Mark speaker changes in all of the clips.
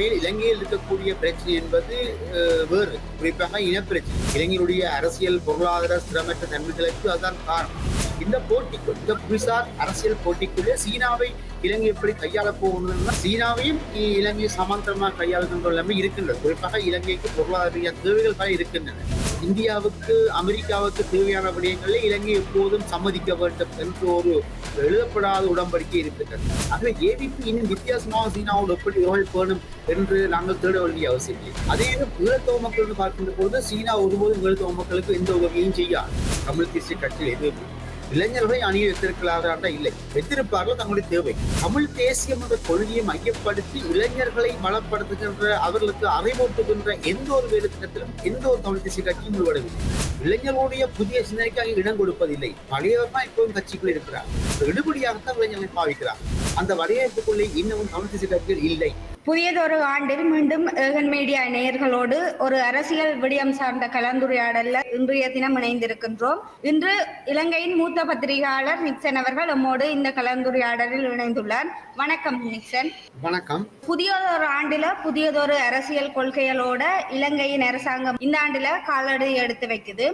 Speaker 1: உண்மையில் இலங்கையில் இருக்கக்கூடிய பிரச்சனை என்பது வேறு, குறிப்பாக இனப்பிரச்சனை. இலங்கையினுடைய அரசியல் பொருளாதார ஸ்திரமற்ற தன்மைகளுக்கு அதுதான் காரணம். இந்த போட்டிக்குள், இந்த புவிசார் அரசியல் போட்டிக்குள்ளே சீனாவை இலங்கை எப்படி கையாள போகணும்னா, சீனாவையும் இலங்கை சமாந்தரமாக கையாளுகின்ற எல்லாமே இருக்கின்றது. குறிப்பாக இலங்கைக்கு பொருளாதார தேவைகள் பல இருக்கின்றன. இந்தியாவுக்கு அமெரிக்காவுக்கு தேவையான விடயங்களில் இலங்கை எப்போதும் சம்மதிக்க வேண்டும் என்று ஒரு எழுதப்படாத உடன்படிக்கை இருக்கின்றது. ஆகவே ஏவிபி இன்னும் வித்தியாசமாக சீனாவோடு எப்படி உறவை பேணும் என்று நாங்கள் தேட வேண்டிய அவசியம் இல்லை. அதே ஈழத்தவ மக்கள் பார்க்கின்ற போது சீனா ஒருபோதும் ஈழத்தவ மக்களுக்கு எந்த உதவியும் செய்யாது. தமிழ் தேசிய கட்சியில் எதுவும் இளைஞர்களை அணியை வைத்திருக்கிறார்களா? இல்லை, வைத்திருப்பார்கள். தங்களுடைய தேவை தமிழ் தேசியம் என்ற கொள்கையை மையப்படுத்தி இளைஞர்களை பலப்படுத்துகின்ற, அவர்களுக்கு அறிவூட்டுகின்ற எந்த ஒரு வேலை திட்டத்திலும் எந்த ஒரு தமிழ் தேசிய கட்சியும் ஈடுபடவில்லை. இளைஞர்களுடைய புதிய சிந்தனைக்கு அங்கே இடம் கொடுப்பதில்லை. பழையவர் தான் எப்போதும் கட்சிக்குள் இருக்கிறார். எடுபடியாகத்தான் இளைஞர்களை பாவிக்கிறார். அந்த வரையறுப்புக்குள்ளே இன்னமும் தமிழ் தேசிய கட்சிகள் இல்லை.
Speaker 2: புதியதொரு ஆண்டில் மீண்டும் ஏகன் மீடியா நேயர்களோடு ஒரு அரசியல் விடயம் சார்ந்த கலந்துரையாடல்ல இன்றைய தினம் இணைந்திருக்கின்றோம். இன்று இலங்கையின் மூத்த பத்திரிகையாளர் நிக்சன் அவர்கள் நம்மோடு இந்த கலந்துரையாடலில் இணைந்துள்ளார். வணக்கம் நிக்சன்.
Speaker 1: வணக்கம்.
Speaker 2: புதியதொரு ஆண்டில புதியதொரு அரசியல் கொள்கைகளோட இலங்கையின் அரசாங்கம் இந்த ஆண்டுல காலடி எடுத்து வைக்குது.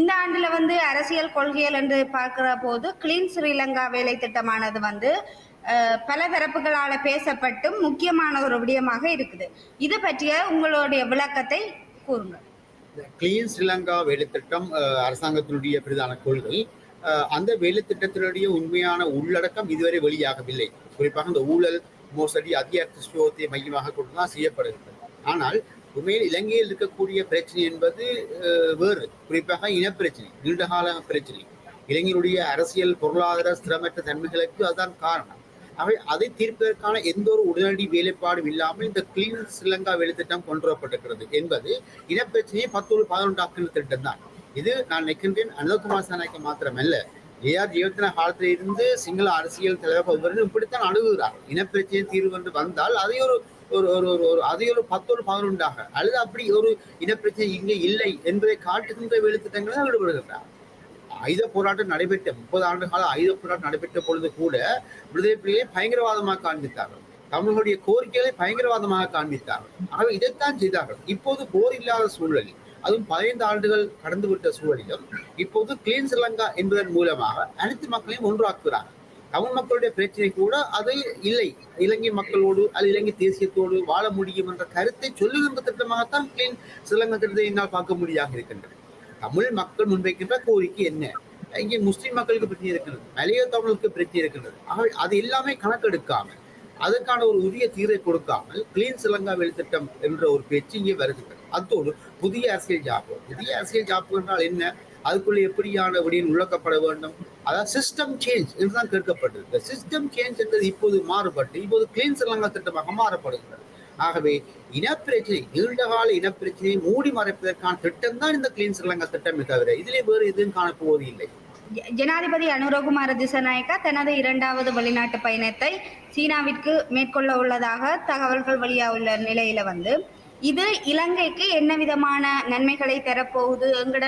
Speaker 2: இந்த ஆண்டுல அரசியல் கொள்கைகள் என்று பார்க்கிற போது கிளீன் ஸ்ரீலங்கா வேலை திட்டமானது பல தரப்புகளால பேசப்பட்டும் முக்கியமான ஒரு விடயமாக இருக்குது. இது பற்றிய உங்களுடைய விளக்கத்தை கூறுங்க.
Speaker 1: கிளீன் ஸ்ரீலங்கா வேலை திட்டம் அரசாங்கத்தினுடைய பிரதான கொள்கை. அந்த வேலை திட்டத்தினுடைய உண்மையான உள்ளடக்கம் இதுவரை வெளியாகவில்லை. குறிப்பாக இந்த ஊழல், மோசடி, அதிகார சுயோகத்தை மையமாக கொண்டுதான் செய்யப்படுகிறது. ஆனால் உண்மையில் இலங்கையில் இருக்கக்கூடிய பிரச்சனை என்பது வேறு, குறிப்பாக இனப்பிரச்சனை, நீண்டகால பிரச்சனை. இலங்கையினுடைய அரசியல் பொருளாதார ஸ்திரமற்ற தன்மைகளுக்கு அதுதான் காரணம். அதை தீர்ப்பதற்கான எந்த ஒரு உடனடி வேலைப்பாடும் இல்லாமல் இந்த கிளீன் ஸ்ரீலங்கா வேலை திட்டம் கொண்டு வரப்பட்டிருக்கிறது என்பது இனப்பிரச்சனையை 10-11 ஆக்கின திட்டம் தான். இது நான் நினைக்கின்றேன் அனுரகுமார் திசாநாயக்க மாத்திரமல்ல, ஜெயவர்தன காலத்தில் இருந்து சிங்கள அரசியல் தலைவர் இப்படித்தான் அணுகுகிறார். இனப்பிரச்சனை தீர்வு என்று வந்தால் அதை ஒரு 10-11 அல்லது அப்படி ஒரு இனப்பிரச்சனை இங்கே இல்லை என்பதை காட்டுகின்ற வேலை திட்டங்களை தான் ஈடுபடுகின்றார். ஆயுத போராட்டம் நடைபெற்ற 30 ஆண்டு கால ஆயுத போராட்டம் நடைபெற்ற பொழுது கூட விடுதலை புலிகளை பயங்கரவாதமாக காண்பித்தார்கள். தமிழர்களுடைய கோரிக்கைகளை பயங்கரவாதமாக காண்பித்தார்கள். ஆகவே இதைத்தான் செய்தார்கள். இப்போது போர் இல்லாத சூழலில், அதுவும் 15 ஆண்டுகள் கடந்துவிட்ட சூழலிலும் இப்போது கிளீன் ஸ்ரீலங்கா என்பதன் மூலமாக அனைத்து மக்களையும் ஒன்றாக்குகிறார். தமிழ் மக்களுடைய பிரச்சனை கூட அதை இல்லை, இலங்கை மக்களோடு அல்லது இலங்கை தேசியத்தோடு வாழ முடியும் என்ற கருத்தை சொல்லுகின்ற திட்டமாகத்தான் கிளீன் ஸ்ரீலங்கா திட்டத்தை என்னால் பார்க்க முடியாது இருக்கின்றது. தமிழ் மக்கள் முன்வைக்கின்ற கோரிக்கை என்ன? இங்கே முஸ்லிம் மக்களுக்கு பிரச்சனை இருக்கிறது, மலைய தமிழுக்கு பிரச்சனை இருக்கிறது. ஆகவே அது எல்லாமே கணக்கெடுக்காமல், அதற்கான ஒரு உரிய தீர்வை கொடுக்காமல் கிளீன் ஸ்ரீலங்கா வேலை திட்டம் என்ற ஒரு பேச்சு இங்கே வருகின்றது. அதோடு புதிய அரசியல் ஜாப்பு என்றால் என்ன? அதுக்குள்ளே எப்படியான விடியில் உள்ளக்கப்பட வேண்டும்? அதாவது சிஸ்டம் சேஞ்ச் என்றுதான் கேட்கப்பட்டது. சிஸ்டம் சேஞ்ச் என்பது இப்போது மாறுபட்டு இப்போது கிளீன் ஸ்ரீலங்கா திட்டமாக மாறப்படுகிறது. ஆகவே இனப்பிரச்சனை, நீண்டகால இனப்பிரச்சனையை மூடி மறைப்பதற்கான திட்டம் தான் இந்த கிளீன் ஸ்ரீலங்கா திட்டமே தவிர இதிலே வேறு எதுவும் காணப்போவது இல்லை.
Speaker 2: ஜனாதிபதி அனுரகுமார திசாநாயக்கா தனது 2வது வெளிநாட்டு பயணத்தை சீனாவிற்கு மேற்கொள்ள உள்ளதாக தகவல்கள் வெளியாகுள்ள நிலையில இது இலங்கைக்கு என்ன விதமான நன்மைகளை தரப்போகுது, எங்கட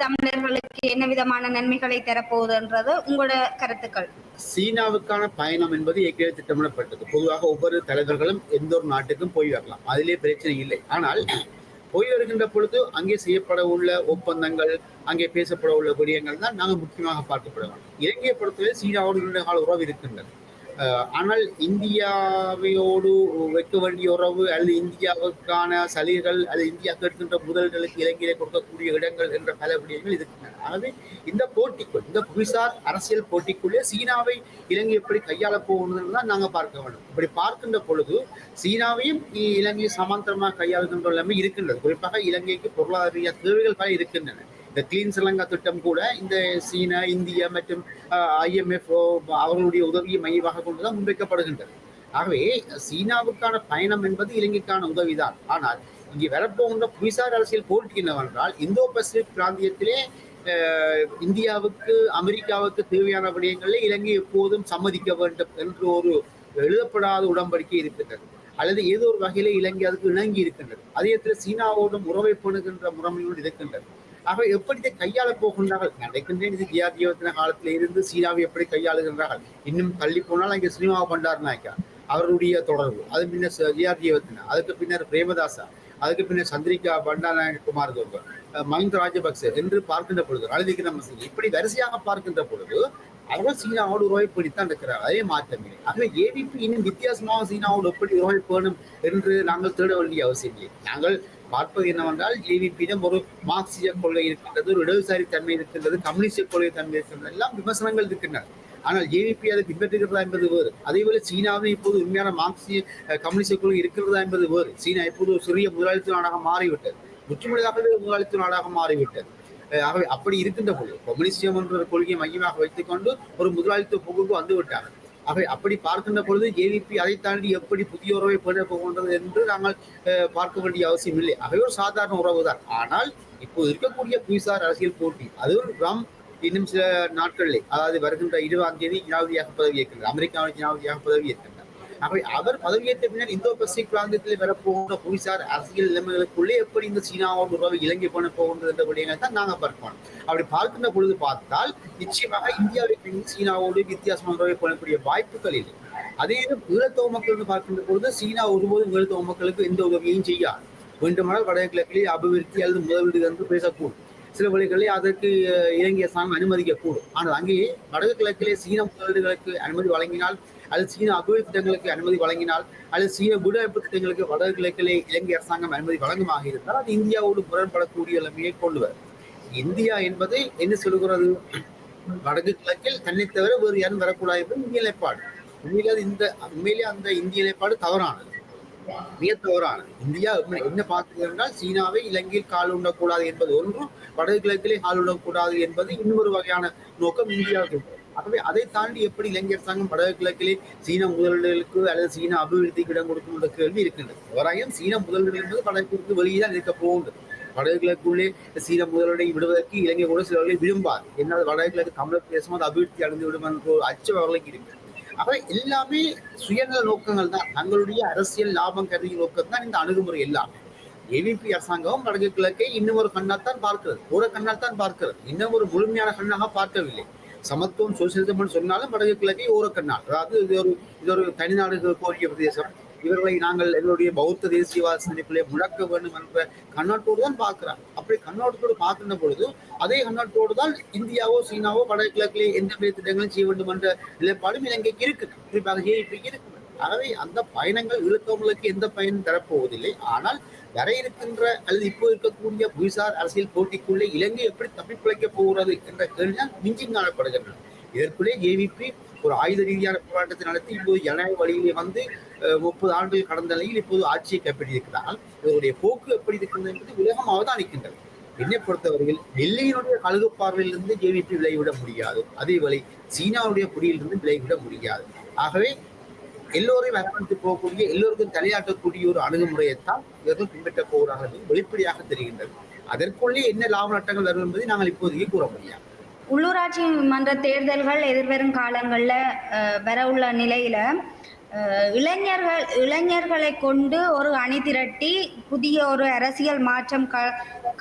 Speaker 2: தமிழர்களுக்கு என்ன விதமான நன்மைகளை தரப்போகுதுன்றது உங்களோட கருத்துக்கள்?
Speaker 1: சீனாவுக்கான பயணம் என்பது ஏற்கனவே திட்டமிடப்பட்டது. பொதுவாக ஒவ்வொரு தலைவர்களும் எந்த ஒரு நாட்டுக்கும் போய் வரலாம், அதிலே பிரச்சனை இல்லை. ஆனால் போய் வருகின்ற பொழுது அங்கே செய்யப்பட உள்ள ஒப்பந்தங்கள், அங்கே பேசப்பட உள்ள விடயங்கள் தான் நாங்கள் முக்கியமாக பார்க்கப்பட வேண்டும். இலங்கையை பொறுத்தவரை சீனாவோடு நீண்ட கால உறவு இருக்கின்றது. ஆனால் இந்தியாவையோடு வைக்க வேண்டிய உறவு அல்லது இந்தியாவுக்கான சலுகைகள் அல்லது இந்தியா கேட்கின்ற முதல்களுக்கு இலங்கையிலே கொடுக்கக்கூடிய இடங்கள் என்ற பல விடயங்கள் இருக்கின்றன. ஆகவே இந்த போட்டிக்குள், இந்த புவிசார் அரசியல் போட்டிக்குள்ளே சீனாவை இலங்கை எப்படி கையாள போகணும்னு தான் நாங்கள் பார்க்க வேண்டும். இப்படி பார்க்கின்ற பொழுது சீனாவையும் இலங்கையை சமாந்தரமாக கையாளுகின்ற எல்லாமே இருக்கின்றது. குறிப்பாக இலங்கைக்கு பொருளாதார தேவைகள் பல இருக்கின்றன. இந்த கிளீன் ஸ்ரீலங்கா திட்டம் கூட இந்த சீனா, இந்தியா மற்றும் IMF அவர்களுடைய உதவியை மையமாக கொண்டுதான் முன்வைக்கப்படுகின்றது. ஆகவே சீனாவுக்கான பயணம் என்பது இலங்கைக்கான உதவிதான். ஆனால் இங்கே வரப்போகின்ற புவிசார் அரசியல் போட்டி என்னவென்றால், இந்தோ பசிபிக் பிராந்தியத்திலே இந்தியாவுக்கு அமெரிக்காவுக்கு தேவையான விடயங்களில் இலங்கை எப்போதும் சம்மதிக்க வேண்டும் என்று ஒரு எழுதப்படாத உடன்படிக்கை இருக்கின்றது. அல்லது ஏதோ ஒரு வகையிலே இலங்கை அதுக்கு இணங்கி இருக்கின்றது. அதே இடத்துல சீனாவோடும் உறவை பண்ணுகின்ற முறைமையோடு இருக்கின்றது. ஆக எப்படி இதை கையாள போகின்றார்கள்? நினைக்கின்றேன் இது ஜெயவர்தன காலத்தில் இருந்து சீனாவை எப்படி கையாளுகின்றார்கள். இன்னும் தள்ளி போனால் அங்கே சினிமாவை பண்டார் நாயக்கா அவருடைய தொடர்பு, அது பின்னர் ஜிஆர்ஜீவத்தின, அதுக்கு பின்னர் பிரேமதாசா, அதுக்கு பின்னர் சந்திரிகா பண்டாநாயக குமார் துங்க, மஹிந்த ராஜபக்சே என்று பார்க்கின்ற பொழுது, ரணில் விக்ரமசிங்கே இப்படி வரிசையாக பார்க்கின்ற பொழுது அவர்கள் சீனாவோடு உறவைப்படித்தான் இருக்கிறார். அதே மாற்றமில்லை. ஆகவே ஏவிபி இன்னும் வித்தியாசமாக சீனாவோடு எப்படி உறவைப்பேணும் என்று நாங்கள் தேட வேண்டிய அவசியம் இல்லை. நாங்கள் பார்ப்பது என்னவென்றால் ஏவிபியிடம் ஒரு மார்க்சிய கொள்கை இருக்கின்றது, ஒரு இடதுசாரி தன்மை இருக்கின்றது, கம்யூனிஸ்ட கொள்கை தன்மை இருக்கின்றது, எல்லாம் விமர்சனங்கள் இருக்கின்றன. ஆனால் ஏவிபி அதை பின்பற்றுகிறதா என்பது வேறு. அதேபோல சீனாவில் இப்போது உண்மையான மார்க்சிய கம்யூனிஸ்ட கொள்கை இருக்கிறதா என்பது வேறு. சீனா இப்போது ஒரு சிறிய முதலாளித்துவ நாடாக மாறிவிட்டது, முற்றுமுழுதாகவே முதலாளித்துவ நாடாக மாறிவிட்டது. ஆகவே அப்படி இருக்கின்ற பொழுது கம்யூனிஸ்டியம் என்ற கொள்கையை மையமாக வைத்துக் கொண்டு ஒரு முதலாளித்துவ போக்குக்கு வந்து விட்டார்கள். ஆகவே அப்படி பார்க்கின்ற பொழுது ஏவிபி அதை தாண்டி எப்படி புதிய உறவை பெற போகின்றது என்று நாங்கள் பார்க்க வேண்டிய அவசியம் இல்லை. ஆகவே ஒரு சாதாரண உறவு தான். ஆனால் இப்போது இருக்கக்கூடிய புவிசார் அரசியல் போட்டி அதுவும் ட்ரம்ப் இன்னும் சில நாட்களிலே, அதாவது வருகின்ற 20ஆம் தேதி ஜனாதிபதியாக பதவியேற்கின்றார், அமெரிக்காவின் ஜனாதிபதியாக பதவியேற்கின்றார். ஆகவே அவர் பதவியேற்ற பின்னர் இந்தோ பசிபிக் பிராந்தியத்தில் வரப்போகின்ற புவிசார் அரசியல் நிலைமைகளுக்குள்ளே எப்படி இந்த சீனாவோடு உறவு இலங்கை பண்ண போகின்றது என்ற விடயங்களை தான் நாங்கள் பார்க்கணும். அப்படி பார்க்கின்ற பொழுது பார்த்தால் நிச்சயமாக இந்தியாவில் சீனாவோடு வித்தியாசமான உறவை பண்ணக்கூடிய வாய்ப்புகள் இல்லை. அதே ஈழத்தொ மக்கள் பார்க்கின்ற பொழுது சீனா ஒருபோதும் ஈழத்தொ மக்களுக்கு எந்த உதவியும் செய்யாது. வேண்டுமானால் வடகிழக்கிலே அபிவிருத்தி அல்லது முதலீடு என்று பேசக்கூடும். சில வழிகளில் அதற்கு இலங்கை அரசாங்கம் அனுமதிக்கக்கூடும். ஆனால் அங்கேயே வடக்கு கிழக்கிலே சீன முதலீடுகளுக்கு அனுமதி வழங்கினால், அல்லது சீன அபிவிருத்தி திட்டங்களுக்கு அனுமதி வழங்கினால், அல்லது சீன குடியிருப்பு திட்டங்களுக்கு வடக்கு கிழக்கிலே இலங்கை அரசாங்கம் அனுமதி வழங்கமாக இருந்தால் அது இந்தியாவோடு முரண்படக்கூடிய நிலைமையை கொண்டு வரும். இந்தியா என்பது என்ன சொல்கிறது? வடக்கு கிழக்கில் தன்னை தவிர வேறு யாரும் வரக்கூடாது என்பது இந்திய நிலைப்பாடு. உண்மையிலே அந்த இந்திய நிலைப்பாடு தவறானது, மிக தவறானது. இந்தியா என்ன பார்க்கிறது என்றால் சீனாவை இலங்கையில் கால் உண்டக்கூடாது என்பது ஒன்றும், வடக்கு கிழக்கிலே கால் உண்டக்கூடாது என்பது இன்னொரு வகையான நோக்கம் இந்தியாவுக்கு. ஆகவே அதை தாண்டி எப்படி இலங்கை அரசாங்கம் வடக்கு கிழக்கிலே சீன முதலீடுகளுக்கு அல்லது சீன அபிவிருத்திக்கு இடம் கொடுக்கும் என்ற கேள்வி இருக்கின்றது. அவராயும் சீன முதலீடு என்பது வடக்கிற்கு வெளியே தான் இருக்க போகின்றது. வடக்கு கிழக்குள்ளே சீன முதலீடை விடுவதற்கு இலங்கை கூட சிலர்களை விரும்பாது. என்னால் வடக்கு கிழக்கு தமிழர் தேசம் அது அபிவிருத்தி அடைந்து விடும் என்ற ஒரு அச்சம் அவர்களுக்கு இருக்கு. ஆக எல்லாமே சுயநல நோக்கங்கள் தான், தங்களுடைய அரசியல் லாபம் கருதிய நோக்கம் தான் இந்த அணுகுமுறை எல்லாமே. ஏவிபி அரசாங்கம் வடக்கு கிழக்கை இன்னும் ஒரு கண்ணால் தான் பார்க்கிறது, ஒரு கண்ணால் தான் பார்க்கிறது, இன்னும் ஒரு முழுமையான கண்ணாக பார்க்கவில்லை. சமத்துவம் சோசியலிசம் சொன்னாலும் வடக்கு கிழக்கை ஓர கண்ணால், அதாவது இது ஒரு தனிநாடு கோரிய பிரதேசம், இவர்களை நாங்கள் எங்களுடைய பௌத்த தேசியவாத சிந்தனைக்குள்ளே முழக்க வேண்டும் என்ற கண்ணோட்டோடு தான் பார்க்கிறார். அப்படி கண்ணோட்டத்தோடு பார்க்கின்ற பொழுது அதே கண்ணோட்டோடு தான் இந்தியாவோ சீனாவோ வடக்கு கிழக்கிலே எந்த பெரிய திட்டங்களும் செய்ய வேண்டும் என்ற நிலைப்பாடும் இலங்கைக்கு இருக்குது, குறிப்பாக ஏவிபிக்கு இருக்குது. ஆகவே அந்த பயணங்கள் ஈழத்தவர்களுக்கு எந்த பயனும் தரப்போவதில்லை. ஆனால் வர இருக்கின்ற அல்லது இப்போ இருக்கக்கூடிய புவிசார் அரசியல் போட்டிக்குள்ளே இலங்கை எப்படி தப்பிப்பிழைக்கப் போகிறது என்ற கேள்விதான் மிஞ்சி காணப்படுகின்றன. இதற்குள்ளே ஏவிபி ஒரு ஆயுத ரீதியான போராட்டத்தை நடத்தி இப்போது ஜனநாயக வழியிலே வந்து 30 ஆண்டுகள் கடந்த நிலையில் இப்போது ஆட்சியை கைப்பற்றியிருக்கிறார்கள். இவருடைய போக்கு எப்படி இருக்கின்றது என்பது உலகம் அவதானிக்கின்றது. என்னை பொறுத்தவரையில் டெல்லியினுடைய கழுகு பார்வையிலிருந்து ஏவிபி விலகிவிட முடியாது, அதேவேளை சீனாவுடைய குடியிலிருந்து விலகிவிட முடியாது. ஆகவே எல்லோரையும் அரவணைத்து போகக்கூடிய, எல்லோருக்கும் தலையாட்டக்கூடிய ஒரு அணுகுமுறையைத்தான் இவர்கள் பின்பற்றப் போகிறார்கள் வெளிப்படையாக தெரிகின்றது. அதற்குள்ளே என்ன லாப நட்டங்கள் வரும் என்பதை நாங்கள் இப்போதைக்கு கூற முடியாது.
Speaker 2: உள்ளூராட்சி மன்ற தேர்தல்கள் எதிர்வரும் காலங்களில் வர உள்ள நிலையில இளைஞர்களை கொண்டு ஒரு அணி திரட்டி புதிய ஒரு அரசியல் மாற்றம்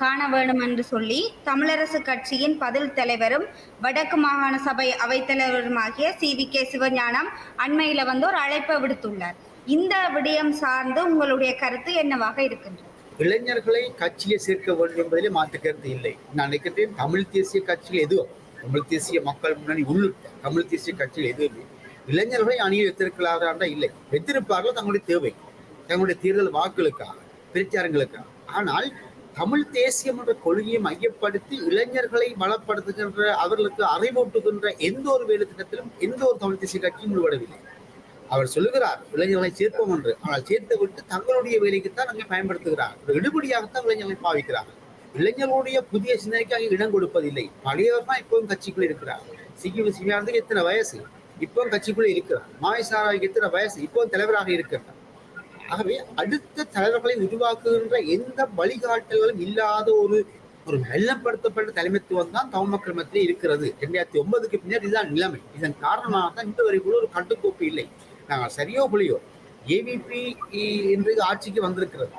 Speaker 2: காண வேண்டும் என்று சொல்லி தமிழரசு கட்சியின் பதில் தலைவரும் வடக்கு மாகாண சபை அவைத்தலைவருமாகிய CVK சிவஞானம் அண்மையில வந்து ஒரு அழைப்பை விடுத்துள்ளார். இந்த விடயம் சார்ந்து உங்களுடைய கருத்து என்னவாக இருக்கின்றது?
Speaker 1: இளைஞர்களை கட்சியை சேர்க்க வேண்டும் என்பதிலே மாற்று கருத்து இல்லை. நான் நினைக்கிறேன் தமிழ் தேசிய கட்சியில் எதுவும், தமிழ் தேசிய மக்கள் முன்னணி உள்ளிட்ட தமிழ் தேசிய கட்சியில் எதுவுமே இளைஞர்களை அணியில் வைத்திருக்கலாரா இல்லை, வைத்திருப்பார்கள் தங்களுடைய தேவை, தங்களுடைய தேர்தல் வாக்குகளுக்காக, பிரச்சாரங்களுக்காக. ஆனால் தமிழ் தேசியம் என்ற கொள்கையை மையப்படுத்தி இளைஞர்களை பலப்படுத்துகின்ற, அவர்களுக்கு அறிவூட்டுகின்ற எந்த ஒரு வேலை திட்டத்திலும் எந்த ஒரு தமிழ் தேசிய கட்சியும் ஈடுபடவில்லை. அவர் சொல்லுகிறார் இளைஞர்களை சேர்ப்போம் என்று, ஆனால் சேர்த்து விட்டு தங்களுடைய வேலைக்குத்தான் அங்கே பயன்படுத்துகிறார். எடுபடியாகத்தான் இளைஞர்களை பாவிக்கிறார்கள். இளைஞர்களுடைய புதிய சிந்தனைக்கு அங்கே இடம் கொடுப்பதில்லை. பழையவர் தான் இப்பவும் கட்சிக்குள்ள இருக்கிறார். சிவியானதுக்கு எத்தனை வயசு, இப்பவும் கட்சிக்குள்ளே இருக்கிறார். மாயசாராவுக்கு எத்தனை வயசு, இப்பவும் தலைவராக இருக்கிறார். ஆகவே அடுத்த தலைவர்களை உருவாக்குகின்ற எந்த வழிகாட்டல்களும் இல்லாத ஒரு மெல்லப்படுத்தப்பட்ட தலைமைத்துவம் தான் தமிழ் மக்கள் மத்தியில் இருக்கிறது. 2009க்கு பின்னர் இதுதான் நிலைமை. இதன் காரணமாக தான் இந்த வரை கூட ஒரு கட்டுக்கோப்பு இல்லை. நாங்கள் சரியோ புலியோ ஏவிபி என்று ஆட்சிக்கு வந்திருக்கிறது.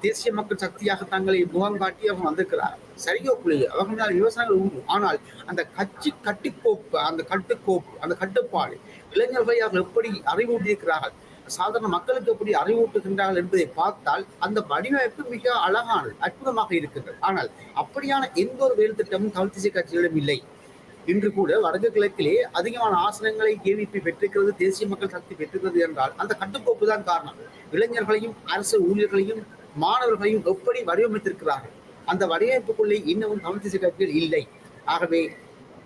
Speaker 1: தேசிய மக்கள் சக்தியாக தங்களை முகம் காட்டி அவங்க வந்திருக்கிறார். சரியோ புலியோ அவர்களால் விவசாயங்கள் உண்டு. ஆனால் அந்த கட்சி கட்டுக்கோப்பு, அந்த கட்டுப்பாடு இளைஞர்களை அவர்கள் எப்படி அறிவூட்டியிருக்கிறார்கள், சாதாரண மக்களுக்கு எப்படி அறிவூட்டுகின்றார்கள் என்பதை பார்த்தால் அந்த வடிவமைப்பு மிக அழகானது, அற்புதமாக இருக்கின்றது. ஆனால் அப்படியான எந்த ஒரு வேலை திட்டமும் தமிழ் தேசிய கட்சிகளிடம் இல்லை. இன்று கூட வடக்கு கிழக்கிலே அதிகமான ஆசனங்களை கேவிபி பெற்றிருக்கிறது, தேசிய மக்கள் சக்தி பெற்றிருக்கிறது என்றால் அந்த கட்டுக்கோப்பு தான் காரணம். இளைஞர்களையும் அரசு ஊழியர்களையும் மாணவர்களையும் எப்படி வடிவமைத்திருக்கிறார்கள், அந்த வடிவமைப்புக்குள்ளே இன்னமும் தமிழ் தேசிய கட்சிகள் இல்லை. ஆகவே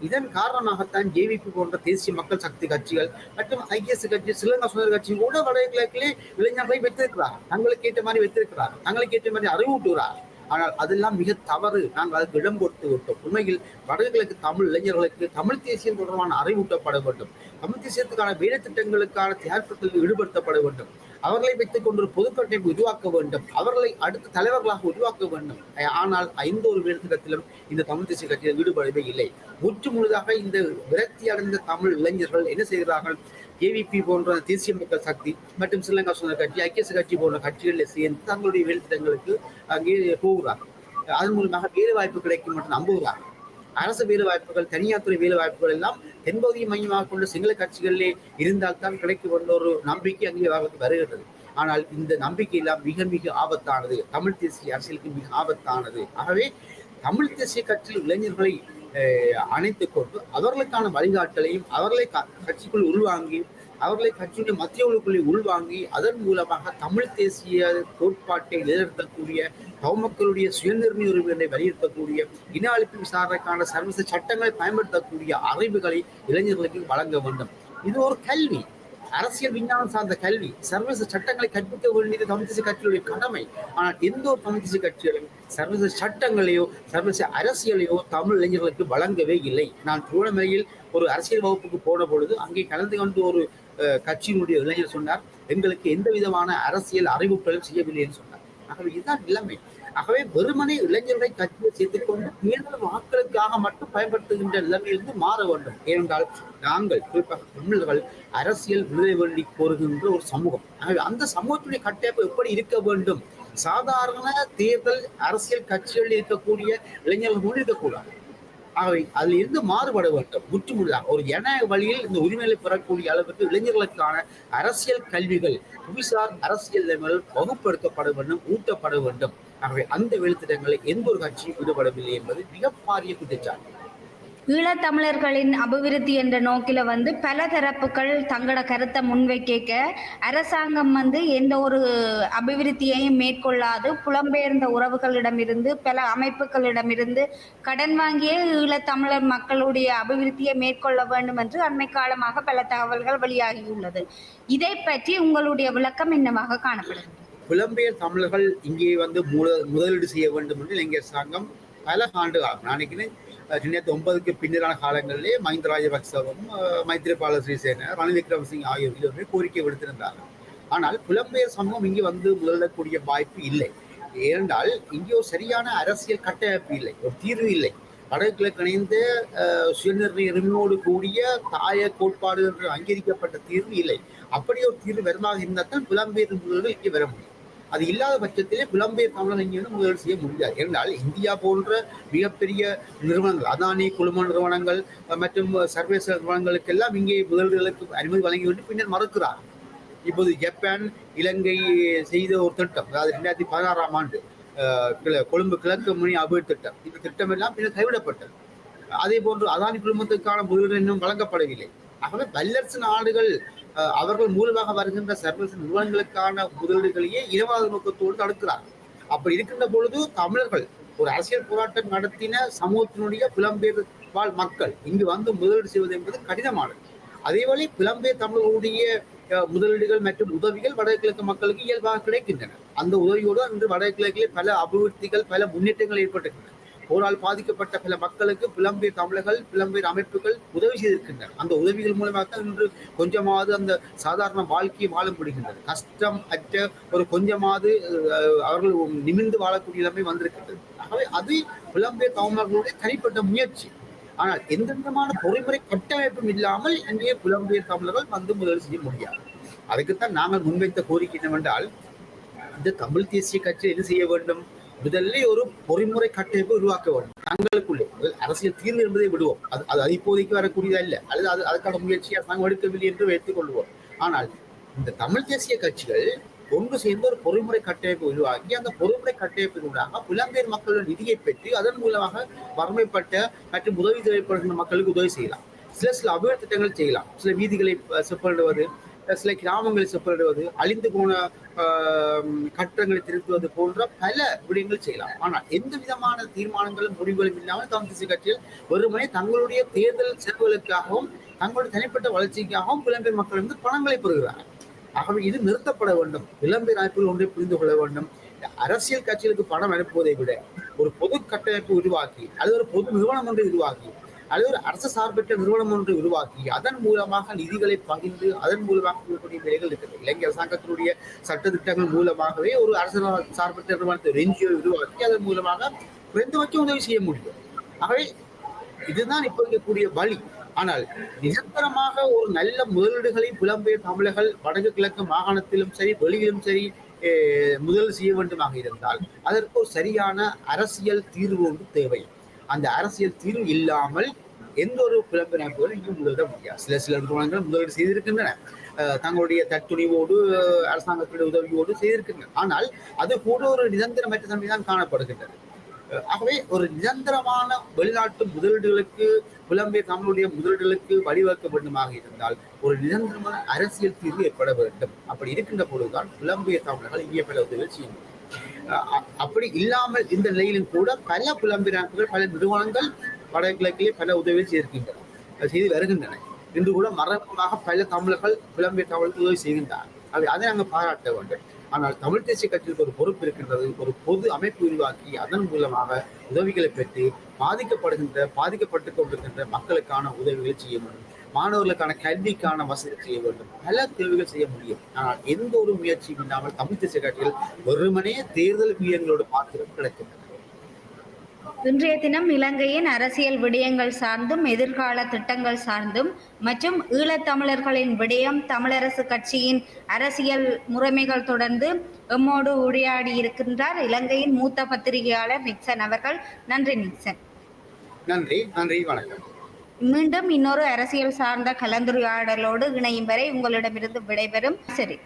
Speaker 1: இதன் காரணமாகத்தான் ஜேவிபி போன்ற தேசிய மக்கள் சக்தி கட்சிகள் மற்றும் ஐக்கிய கட்சி, ஸ்ரீலங்கா சுதந்திர கட்சி கூட வடக்கு கிழக்கிலே இளைஞர்களை வைத்திருக்கிறார், தங்களுக்கு ஏற்ற மாதிரி வைத்திருக்கிறார், தங்களுக்கு ஏற்ற மாதிரி அறிவூட்டுகிறார். ஆனால் அதெல்லாம் மிக தவறு. நாங்கள் அதுக்கு இடம் கொடுத்து விட்டோம். உண்மையில் வடகிழக்கு தமிழ் இளைஞர்களுக்கு தமிழ் தேசியம் தொடர்பான அறிவூட்டப்பட வேண்டும், தமிழ் தேசியத்துக்கான வேலை திட்டங்களுக்கான தயாரிப்புகளில் ஈடுபடுத்தப்பட வேண்டும், அவர்களை வைத்துக் கொண்டு ஒரு பொதுக்கட்டமைப்பு உருவாக்க வேண்டும், அவர்களை அடுத்த தலைவர்களாக உருவாக்க வேண்டும். ஆனால் எந்த ஒரு வேலை திட்டத்திலும் இந்த தமிழ் தேசிய கட்சியில் ஈடுபடவே இல்லை. முற்று முழுதாக இந்த விரக்தி அடைந்த தமிழ் இளைஞர்கள் என்ன செய்கிறார்கள், ஏவிபி போன்ற தேசிய மக்கள் சக்தி மற்றும் ஸ்ரீலங்கா சுதந்திர கட்சி, ஐக்கிய கட்சி போன்ற கட்சிகளில் சேர்ந்து தங்களுடைய வேலை திட்டங்களுக்கு அங்கே போகிறார். அதன் மூலமாக வேலை வாய்ப்பு கிடைக்கும் என்று நம்புகிறார். அரசு வேலை வாய்ப்புகள், தனியார் துறை வேலை வாய்ப்புகள் எல்லாம் தென்பகுதியை மையமாக கொண்ட சிங்கள கட்சிகளிலே இருந்தால் தான் கிடைக்கும் என்ற ஒரு நம்பிக்கை அங்கே வருகிறது. ஆனால் இந்த நம்பிக்கை எல்லாம் மிக மிக ஆபத்தானது, தமிழ் தேசிய அரசியலுக்கு மிக ஆபத்தானது. ஆகவே தமிழ் தேசிய கட்சியில் இளைஞர்களை அணைத்துக் கொண்டு அவர்களுக்கான வழிகாட்டலையும் அவர்களை கட்சிக்குள் உள்வாங்கி, அவர்களை கட்சியுடைய மத்திய குழுக்களை உள்வாங்கி, அதன் மூலமாக தமிழ் தேசிய கோட்பாட்டை நிலைநிறுத்தக்கூடிய, மக்களுடைய சுயநிர்ணய உரிமைகளை வலியுறுத்தக்கூடிய, இன அழிப்பு விசாரணைக்கான சர்வதேச சட்டங்களை பயன்படுத்தக்கூடிய அறிவுகளை இளைஞர்களுக்கு வழங்க வேண்டும். இது ஒரு கல்வி, அரசியல் விஞ்ஞானம் சார்ந்த கல்வி. சர்வதேச சட்டங்களை கற்பிக்க வேண்டியது தமிழ் தேசிய கட்சியுடைய கடமை. ஆனால் எந்த ஒரு தமிழ் தேசிய கட்சிகளும் சர்வதேச சட்டங்களையோ சர்வதேச அரசியலையோ தமிழ் இளைஞர்களுக்கு வழங்கவே இல்லை. நான் திருவண்ணாமலையில் ஒரு அரசியல் வகுப்புக்கு போன பொழுது அங்கே கலந்து கொண்டு ஒரு கட்சியினுடைய இளைஞர் சொன்னார், எங்களுக்கு எந்த விதமான அரசியல் அறிவுறுத்தலும் செய்யவில்லை என்று சொன்னார். ஆகவே இதுதான் நிலைமை. ஆகவே வெறுமனே இளைஞர்களை கட்சியை சேர்த்துக் கொண்டு தேர்தல் வாக்களுக்காக மட்டும் பயன்படுத்துகின்ற நிலைமையிலிருந்து மாற வேண்டும். ஏனென்றால் நாங்கள் குறிப்பாக தமிழர்கள் அரசியல் விடுதலை வேண்டி கோருகின்ற ஒரு சமூகம். ஆகவே அந்த சமூகத்துடைய கட்டமைப்பு எப்படி இருக்க வேண்டும், சாதாரண தேர்தல் அரசியல் கட்சிகளில் இருக்கக்கூடிய இளைஞர்கள் முன் இருக்கக்கூடாது. ஆகவே அதில் இருந்து மாறுபட வேண்டும். முற்றுமுழுதாக ஒரு ஜனநாயக வழியில் இந்த உரிமைகளை பெறக்கூடிய அளவுக்கு இளைஞர்களுக்கான அரசியல் கல்விகள், புவிசார் அரசியல் வகுப்படுத்தப்பட வேண்டும், ஊட்டப்பட வேண்டும். ஆகவே அந்த வெளித்திட்டங்களை எந்த ஒரு கட்சியும் ஈடுபடவில்லை என்பது மிக பாரிய குற்றச்சாட்டு.
Speaker 2: ஈழத்தமிழர்களின் அபிவிருத்தி என்ற நோக்கில பல தரப்புகள் தங்களோட கருத்தை முன்வைக்க அரசாங்கம் எந்த ஒரு அபிவிருத்தியையும் மேற்கொள்ளாது புலம்பெயர்ந்த உறவுகளிடமிருந்து பல அமைப்புகளிடமிருந்து கடன் வாங்கிய ஈழத்தமிழர் மக்களுடைய அபிவிருத்தியை மேற்கொள்ள வேண்டும் என்று அண்மை காலமாக பல தகவல்கள் வெளியாகியுள்ளது. இதை பற்றி உங்களுடைய விளக்கம் என்னவாக காணப்படுகிறது?
Speaker 1: புலம்பெயர் தமிழர்கள் இங்கே முதலீடு செய்ய வேண்டும் என்று இலங்கை அரசாங்கம் பல ஆண்டுகள், நான் நினைக்கிறேன் 2009க்கு பின்னரான காலங்களிலே மஹிந்த ராஜபக்சவும் மைத்ரிபால சிறிசேன, ரணில் விக்ரமசிங்க ஆகியோருமே கோரிக்கை விடுத்திருந்தார்கள். ஆனால் புலம்பெயர் சமூகம் இங்கே முதலிடக்கூடிய வாய்ப்பு இல்லை. ஏனென்றால் இங்கே ஒரு சரியான அரசியல் கட்டமைப்பு இல்லை, ஒரு தீர்வு இல்லை. வடகிழக்கு இணைந்த சுயநிர்ணய உரிமையோடு கூடிய தாய கோட்பாடு என்று அங்கீகரிக்கப்பட்ட தீர்வு இல்லை. அப்படி ஒரு தீர்வு வருமாக இருந்தால் தான் புலம்பெயர் முதல்கள் இங்கே வர முடியும். அது இல்லாத பட்சத்திலே புலம்பெயர் தமிழர் இங்கே முதலீடு செய்ய முடியாது. என்றால் இந்தியா போன்ற மிகப்பெரிய நிறுவனங்கள், அதானி குழும நிறுவனங்கள் மற்றும் சர்வதேச நிறுவனங்களுக்கெல்லாம் இங்கே முதலீடுகளுக்கு அனுமதி வழங்கிவிட்டு பின்னர் மறுக்கிறார். இப்போது ஜப்பான் இலங்கை செய்த ஒரு திட்டம், அதாவது 2016ஆம் ஆண்டு கொழும்பு கிழக்கு முனி அபிவிருத்தி திட்டம், இந்த திட்டம் எல்லாம் பின்னர் கைவிடப்பட்டது. அதே போன்று அதானி குழுமத்துக்கான முதலீடு இன்னும் வழங்கப்படவில்லை. ஆகவே வல்லரசு நாடுகள் அவர்கள் மூலமாக வருகின்ற சர்வதேச நிறுவனங்களுக்கான முதலீடுகளையே இனவாத நோக்கத்தோடு தடுக்கிறார். அப்படி இருக்கின்ற பொழுது தமிழர்கள் ஒரு அரசியல் போராட்டம் நடத்தின சமூகத்தினுடைய புலம்பெயர் வாழ் மக்கள் இங்கு முதலீடு செய்வது என்பது கடினமானது. அதேவேளை புலம்பெயர் தமிழர்களுடைய முதலீடுகள் மற்றும் உதவிகள் வடகிழக்கு மக்களுக்கு இயல்பாக கிடைக்கின்றன. அந்த உதவியோடு இன்று வடகிழக்கிலே பல அபிவிருத்திகள், பல முன்னேற்றங்கள் ஏற்பட்டிருக்கின்றன. போரால் பாதிக்கப்பட்ட பல மக்களுக்கு புலம்பெயர் தமிழர்கள், புலம்பெயர் அமைப்புகள் உதவி செய்திருக்கின்றன. அந்த உதவிகள் மூலமாக இன்று கொஞ்சமாவது அந்த சாதாரண வாழ்க்கையை வாழ முடிகின்றது. கஷ்டம் அற்ற ஒரு கொஞ்சமாவது அவர்கள் நிமிர்ந்து வாழக்கூடிய நிலைமை வந்திருக்கின்றது. ஆகவே அது புலம்பெயர் தமிழர்களுடைய தனிப்பட்ட முயற்சி. ஆனால் எந்த விதமான பொறிமுறை கட்டமைப்பும் இல்லாமல் இங்கே புலம்பெயர் தமிழர்கள் முதலீடு செய்ய முடியாது. அதுக்குத்தான் நாங்கள் முன்வைத்த கோரிக்கை என்னவென்றால், இந்த தமிழ் தேசிய கட்சி என்ன செய்ய வேண்டும், முதல்ல ஒரு பொறிமுறை கட்டமைப்பு உருவாக்க வேண்டும் தங்களுக்குள்ளே. அரசியல் தீர்வு என்பதை விடுவோம், அது அது இப்போதைக்கு வரக்கூடியதா இல்லை, அல்லது அதுக்கான முயற்சியை நாங்கள் எடுக்கவில்லை என்று வைத்துக் கொள்வோம். ஆனால் இந்த தமிழ் தேசிய கட்சிகள் ஒன்று சேர்ந்து ஒரு பொறிமுறை கட்டமைப்பு உருவாக்கி அந்த பொறிமுறை கட்டமைப்பினூடாக புலம்பெயர் மக்களோட நிதியை பெற்று அதன் மூலமாக வறுமைப்பட்ட மற்றும் உதவி தேவைப்படுகின்ற மக்களுக்கு உதவி செய்யலாம். சில அபிவிருத்தி திட்டங்கள் செய்யலாம். சில வீதிகளை செப்பனிடுவது, சில கிராமங்களை செப்பனிடுவது, அழிந்து போன கட்டங்களை திருத்துவது போன்ற பல விடயங்கள் செய்யலாம். ஆனால் எந்த விதமான தீர்மானங்களும் முடிவுகளும் இல்லாமல் தமிழ் தேசிய கட்சிகள் வெறுமனே தங்களுடைய தேர்தல் செலவுகளுக்காகவும் தங்களுடைய தனிப்பட்ட வளர்ச்சிக்காகவும் புலம்பெயர் மக்களிடம் பணங்களை பெறுகிறார்கள். ஆகவே இது நிறுத்தப்பட வேண்டும். புலம்பெயர் அமைப்புகள் ஒன்றை புரிந்து கொள்ள வேண்டும். அரசியல் கட்சிகளுக்கு பணம் அனுப்புவதை விட ஒரு பொது கட்டமைப்பு உருவாக்கி, அது ஒரு பொது நிறுவனம் ஒன்றை உருவாக்கி, அல்லது ஒரு அரசு சார்பற்ற நிறுவனம் ஒன்று உருவாக்கி அதன் மூலமாக நிதிகளை பகிர்ந்து அதன் மூலமாக கூடிய வேலைகள் இருக்கிறது. இலங்கை அரசாங்கத்தினுடைய சட்ட திட்டங்கள் மூலமாகவே ஒரு அரசு சார்பற்ற நிறுவனத்தை என்ஜிஓ உருவாக்கி அதன் மூலமாக குறைந்தபட்சம் உதவி செய்ய முடியும். ஆகவே இதுதான் இப்ப இருக்கக்கூடிய வழி. ஆனால் நிரந்தரமாக ஒரு நல்ல முதலீடுகளை புலம்பெயர் தமிழர்கள் வடக்கு கிழக்கு மாகாணத்திலும் சரி வெளியிலும் சரி முதல் செய்ய வேண்டுமாக இருந்தால் அதற்கு ஒரு சரியான அரசியல் தீர்வு ஒன்று தேவை. அந்த அரசியல் தீர்வு இல்லாமல் எந்த ஒரு புலம்பெயர் அமைப்புகளும் இங்கு முதலிட முடியாது. சில நிறுவனங்கள் முதலீடு செய்திருக்கின்றன, தங்களுடைய தற்துணிவோடு அரசாங்கத்துடைய உதவியோடு செய்திருக்கின்றன. ஆனால் அது கூட ஒரு நிரந்தரமற்ற தன்மை தான் காணப்படுகின்றது. ஆகவே ஒரு நிரந்தரமான வெளிநாட்டு முதலீடுகளுக்கு புலம்பெயர் தமிழுடைய முதலீடுகளுக்கு வழிவகுக்க வேண்டுமாக இருந்தால் ஒரு நிரந்தரமான அரசியல் தீர்வு ஏற்பட வேண்டும். அப்படி இருக்கின்ற பொழுதுதான் புலம்பெயர் தமிழர்கள் இங்கே பல உதவிகள் செய்ய முடியும். அப்படி இல்லாமல் இந்த நிலையிலும் கூட பல புலம்பெயர் அமைப்புகள் பல நிறுவனங்கள் வடகிழக்கிலே பல உதவிகள் செய்திருக்கின்றன, செய்து வருகின்றன. இன்று கூட மறைமுகமாக பல தமிழர்கள் புலம்பெயர் தமிழுக்கு உதவி செய்கின்றனர். அதை நாங்கள் பாராட்ட வேண்டும். ஆனால் தமிழ் தேசிய கட்சிக்கு ஒரு பொறுப்பு இருக்கின்றது. ஒரு பொது அமைப்பு உருவாக்கி அதன் மூலமாக உதவிகளை பெற்று பாதிக்கப்பட்டுக் கொண்டிருக்கின்ற மக்களுக்கான உதவிகளை செய்ய வேண்டும். மாணவர்களுக்கான கல்விக்கான வசதி செய்ய வேண்டும். பல தேவைகள் செய்ய முடியும். ஆனால் எந்த ஒரு முயற்சியும் இல்லாமல் தமிழ் தேசிய கட்சிகள் வெறுமனே தேர்தல் வீரங்களோடு மாத்திரம் கிடைக்கின்றன.
Speaker 2: இன்றைய தினம் இலங்கையின் அரசியல் விடயங்கள் சார்ந்தும் எதிர்கால திட்டங்கள் சார்ந்தும் மற்றும் ஈழத்தமிழர்களின் விடயம் தமிழரசு கட்சியின் அரசியல் முறைமைகள் தொடர்ந்து எம்மோடு உரையாடி இருக்கின்றார் இலங்கையின் மூத்த பத்திரிகையாளர் நிக்சன் அவர்கள். நன்றி நிக்சன்.
Speaker 1: நன்றி, வணக்கம்.
Speaker 2: மீண்டும் இன்னொரு அரசியல் சார்ந்த கலந்துரையாடலோடு இணையும் வரை உங்களிடமிருந்து விடைபெறும். சரி.